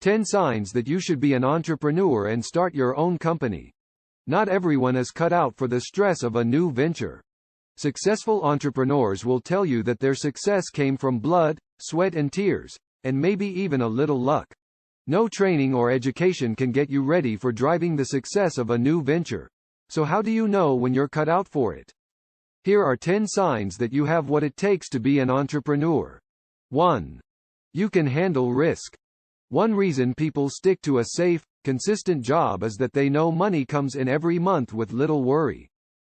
10 signs that you should be an entrepreneur and start your own company. Not everyone is cut out for the stress of a new venture. Successful entrepreneurs will tell you that their success came from blood, sweat and tears, and maybe even a little luck. No training or education can get you ready for driving the success of a new venture. So how do you know when you're cut out for it? Here are 10 signs that you have what it takes to be an entrepreneur. 1. You can handle risk. One reason people stick to a safe, consistent job is that they know money comes in every month with little worry.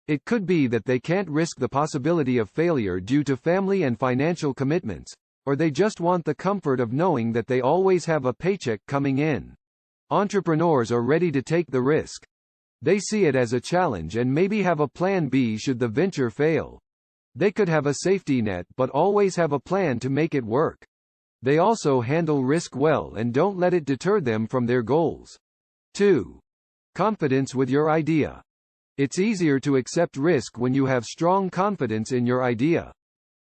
It could be that they can't risk the possibility of failure due to family and financial commitments, or they just want the comfort of knowing that they always have a paycheck coming in. Entrepreneurs are ready to take the risk. They see it as a challenge and maybe have a plan B should the venture fail. They could have a safety net but always have a plan to make it work. They also handle risk well and don't let it deter them from their goals. 2. Confidence with your idea. It's easier to accept risk when you have strong confidence in your idea.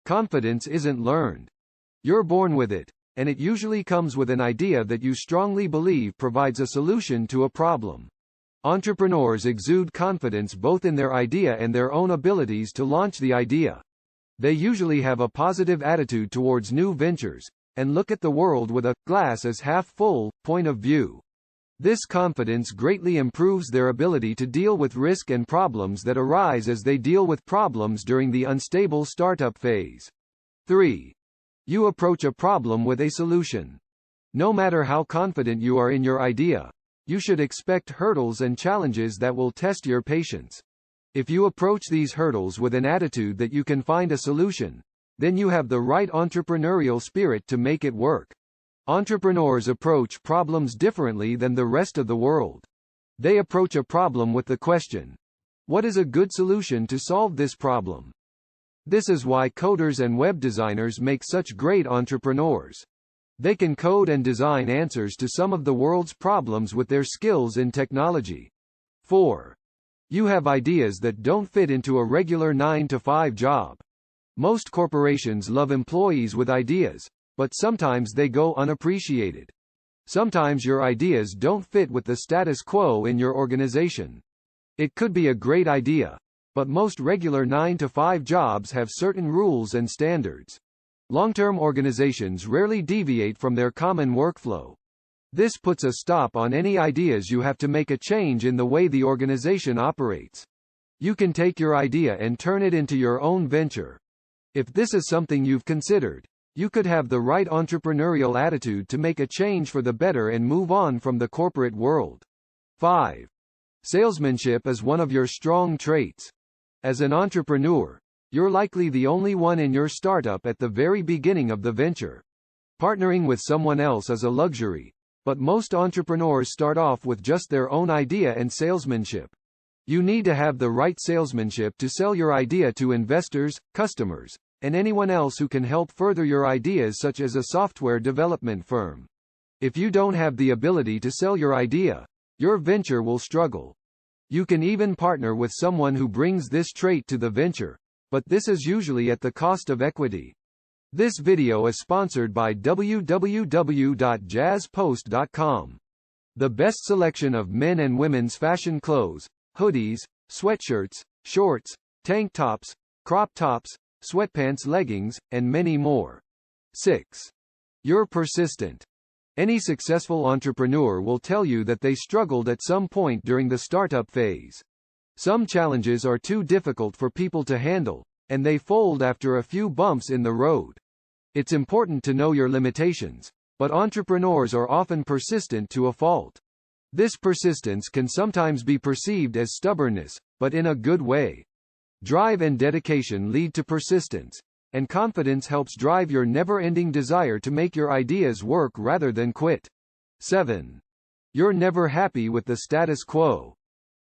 Confidence isn't learned. You're born with it, and it usually comes with an idea that you strongly believe provides a solution to a problem. Entrepreneurs exude confidence both in their idea and their own abilities to launch the idea. They usually have a positive attitude towards new ventures, and look at the world with a glass as half full point of view. This confidence greatly improves their ability to deal with risk and problems that arise as they deal with problems during the unstable startup phase. 3. You approach a problem with a solution. No matter how confident you are in your idea, you should expect hurdles and challenges that will test your patience. If you approach these hurdles with an attitude that you can find a solution, then you have the right entrepreneurial spirit to make it work. Entrepreneurs approach problems differently than the rest of the world. They approach a problem with the question, what is a good solution to solve this problem? This is why coders and web designers make such great entrepreneurs. They can code and design answers to some of the world's problems with their skills in technology. 4. You have ideas that don't fit into a regular 9-to-5 job. Most corporations love employees with ideas, but sometimes they go unappreciated. Sometimes your ideas don't fit with the status quo in your organization. It could be a great idea, but most regular 9-to-5 jobs have certain rules and standards. Long-term organizations rarely deviate from their common workflow. This puts a stop on any ideas you have to make a change in the way the organization operates. You can take your idea and turn it into your own venture. If this is something you've considered, you could have the right entrepreneurial attitude to make a change for the better and move on from the corporate world. 5. Salesmanship is one of your strong traits. As an entrepreneur, you're likely the only one in your startup at the very beginning of the venture. Partnering with someone else is a luxury, but most entrepreneurs start off with just their own idea and salesmanship. You need to have the right salesmanship to sell your idea to investors, customers, and anyone else who can help further your ideas, such as a software development firm. If you don't have the ability to sell your idea, your venture will struggle. You can even partner with someone who brings this trait to the venture, but this is usually at the cost of equity. This video is sponsored by www.jazzpost.com. The best selection of men and women's fashion clothes, hoodies, sweatshirts, shorts, tank tops, crop tops, sweatpants, leggings, and many more. 6. You're persistent. Any successful entrepreneur will tell you that they struggled at some point during the startup phase. Some challenges are too difficult for people to handle, and they fold after a few bumps in the road. It's important to know your limitations, but entrepreneurs are often persistent to a fault. This persistence can sometimes be perceived as stubbornness, but in a good way. Drive and dedication lead to persistence, and confidence helps drive your never-ending desire to make your ideas work rather than quit. 7. You're never happy with the status quo.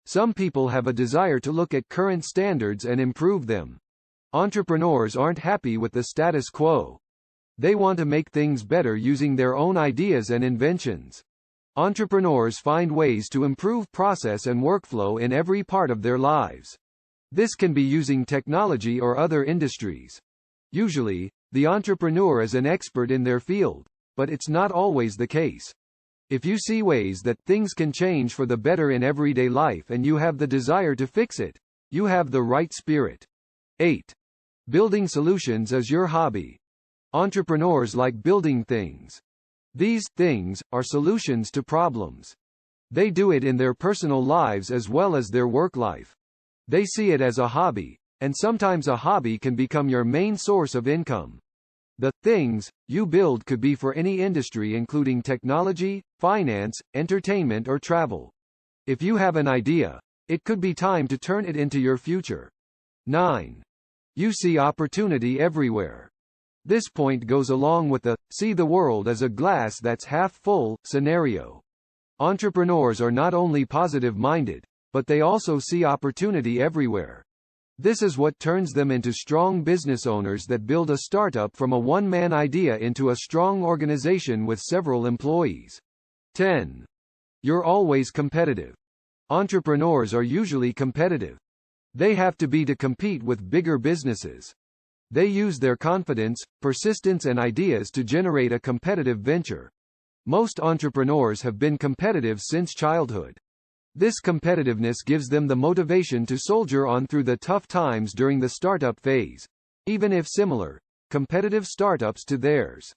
Some people have a desire to look at current standards and improve them. Entrepreneurs aren't happy with the status quo. They want to make things better using their own ideas and inventions. Entrepreneurs find ways to improve process and workflow in every part of their lives. This can be using technology or other industries. Usually, the entrepreneur is an expert in their field, but it's not always the case. If you see ways that things can change for the better in everyday life and you have the desire to fix it, you have the right spirit. 8. Building solutions is your hobby. Entrepreneurs like building things. These things are solutions to problems. They do it in their personal lives as well as their work life. They see it as a hobby, and sometimes a hobby can become your main source of income. The things you build could be for any industry including technology, finance, entertainment or travel. If you have an idea, it could be time to turn it into your future. 9. You see opportunity everywhere. This point goes along with the see the world as a glass that's half full scenario. Entrepreneurs are not only positive-minded, but they also see opportunity everywhere. This is what turns them into strong business owners that build a startup from a one-man idea into a strong organization with several employees. 10. You're always competitive. Entrepreneurs are usually competitive. They have to be to compete with bigger businesses. They use their confidence, persistence and ideas to generate a competitive venture. Most entrepreneurs have been competitive since childhood. This competitiveness gives them the motivation to soldier on through the tough times during the startup phase, even if similar, competitive startups to theirs.